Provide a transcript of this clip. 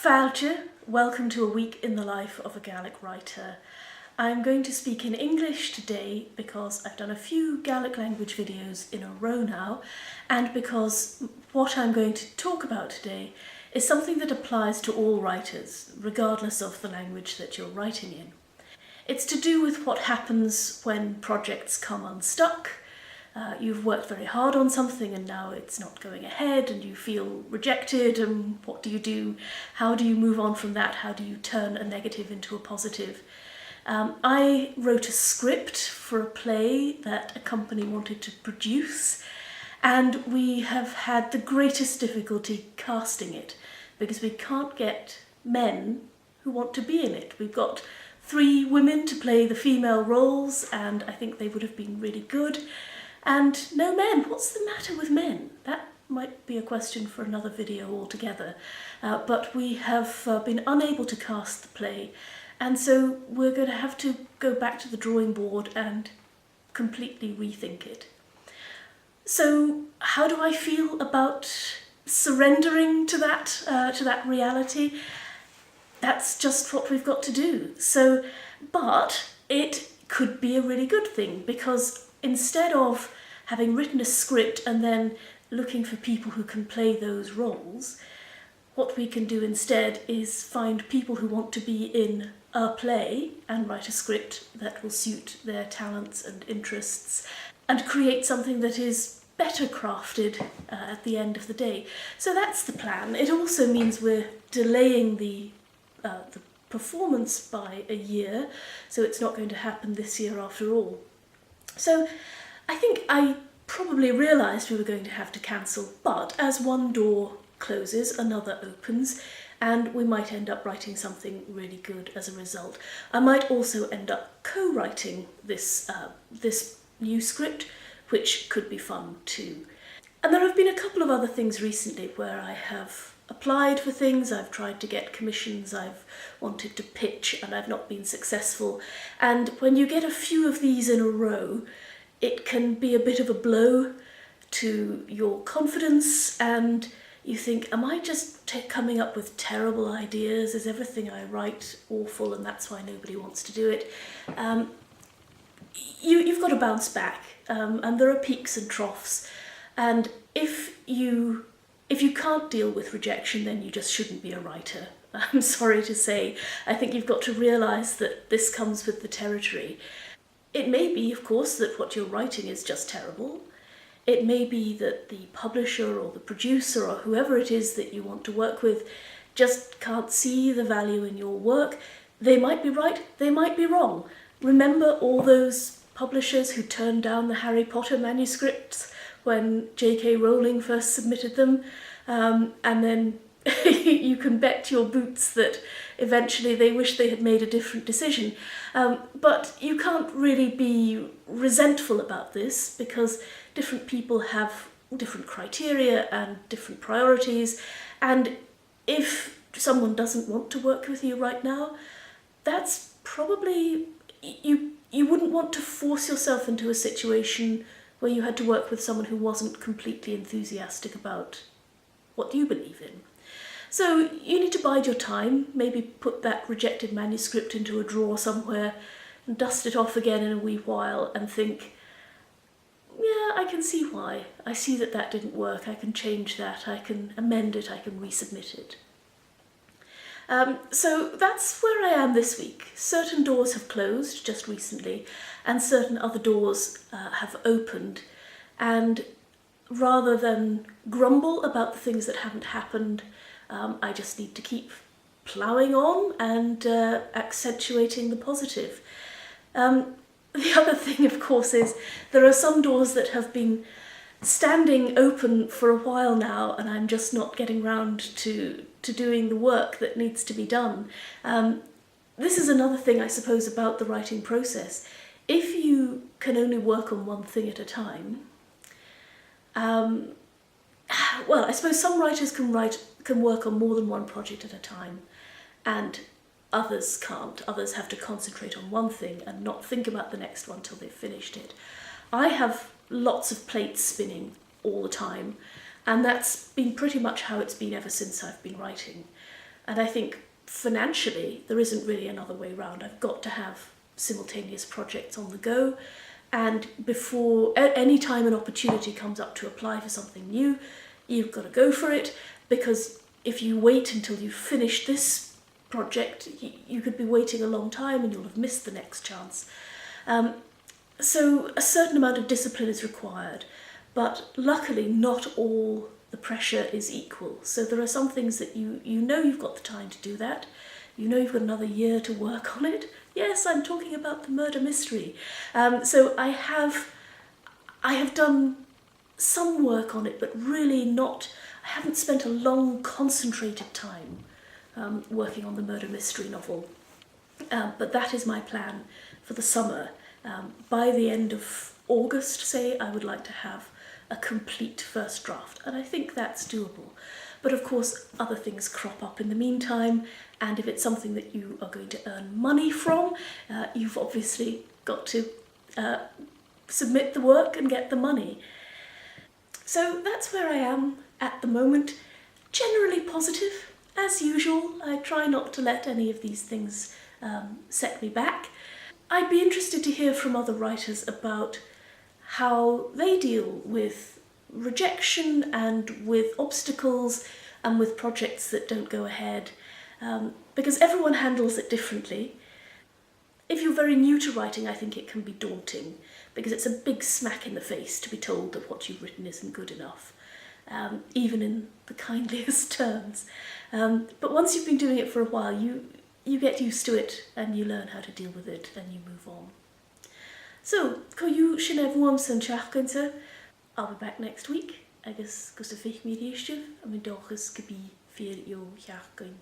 Fáilte, welcome to a week in the life of a Gaelic writer. I'm going to speak in English today because I've done a few Gaelic language videos in a row now, and because what I'm going to talk about today is something that applies to all writers, regardless of the language that you're writing in. It's to do with what happens when projects come unstuck. You've worked very hard on something and now it's not going ahead and you feel rejected, and what do you do? How do you move on from that? How do you turn a negative into a positive? I wrote a script for a play that a company wanted to produce, and we have had the greatest difficulty casting it because we can't get men who want to be in it. We've got 3 women to play the female roles, and I think they would have been really good. And no men. What's the matter with men? That might be a question for another video altogether. But we have been unable to cast the play, and so we're going to have to go back to the drawing board and completely rethink it. So how do I feel about surrendering to that reality? That's just what we've got to do. But it could be a really good thing, because instead of having written a script and then looking for people who can play those roles, what we can do instead is find people who want to be in a play and write a script that will suit their talents and interests, and create something that is better crafted at the end of the day. So that's the plan. It also means we're delaying the performance by a year, so it's not going to happen this year after all. So I think I probably realised we were going to have to cancel, but as one door closes, another opens, and we might end up writing something really good as a result. I might also end up co-writing this new script, which could be fun too. And there have been a couple of other things recently where I have applied for things, I've tried to get commissions, I've wanted to pitch and I've not been successful. And when you get a few of these in a row, it can be a bit of a blow to your confidence, and you think, am I just coming up with terrible ideas? Is everything I write awful and that's why nobody wants to do it? You've got to bounce back, and there are peaks and troughs, and if you can't deal with rejection, then you just shouldn't be a writer. I'm sorry to say. I think you've got to realise that this comes with the territory. It may be, of course, that what you're writing is just terrible. It may be that the publisher or the producer or whoever it is that you want to work with just can't see the value in your work. They might be right, they might be wrong. Remember all those publishers who turned down the Harry Potter manuscripts when J.K. Rowling first submitted them, and then you can bet your boots that eventually they wish they had made a different decision. But you can't really be resentful about this, because different people have different criteria and different priorities, and if someone doesn't want to work with you right now, that's probably, you wouldn't want to force yourself into a situation where you had to work with someone who wasn't completely enthusiastic about what you believe in. So you need to bide your time, maybe put that rejected manuscript into a drawer somewhere and dust it off again in a wee while and think, yeah, I can see why. I see that that didn't work, I can change that, I can amend it, I can resubmit it. So that's where I am this week. Certain doors have closed just recently, and certain other doors have opened, and rather than grumble about the things that haven't happened, I just need to keep ploughing on and accentuating the positive. The other thing, of course, is there are some doors that have been standing open for a while now, and I'm just not getting round to doing the work that needs to be done. This is another thing, I suppose, about the writing process. If you can only work on one thing at a time, well, I suppose some writers can work on more than one project at a time, and others can't. Others have to concentrate on one thing and not think about the next one till they've finished it. I have lots of plates spinning all the time, and that's been pretty much how it's been ever since I've been writing. And I think financially there isn't really another way around. I've got to have simultaneous projects on the go, and before any time an opportunity comes up to apply for something new, you've got to go for it, because if you wait until you finish this project, you could be waiting a long time and you'll have missed the next chance. So a certain amount of discipline is required, but luckily not all the pressure is equal. So there are some things that you know you've got the time to do that. You know you've got another year to work on it. Yes, I'm talking about the murder mystery. So I have done some work on it, but really not, I haven't spent a long concentrated time working on the murder mystery novel. But that is my plan for the summer. By the end of August, say, I would like to have a complete first draft, and I think that's doable. But of course, other things crop up in the meantime, and if it's something that you are going to earn money from, you've obviously got to submit the work and get the money. So that's where I am at the moment. Generally positive, as usual. I try not to let any of these things set me back. I'd be interested to hear from other writers about how they deal with rejection and with obstacles and with projects that don't go ahead, because everyone handles it differently. If you're very new to writing, I think it can be daunting, because it's a big smack in the face to be told that what you've written isn't good enough, even in the kindliest terms. But once you've been doing it for a while, you get used to it and you learn how to deal with it and you move on. So, coiú sin bhuam san teachcainte. I'll be back next week. Agus gus a fich mi réistiu, a mi dochas go bí fír io teachcain.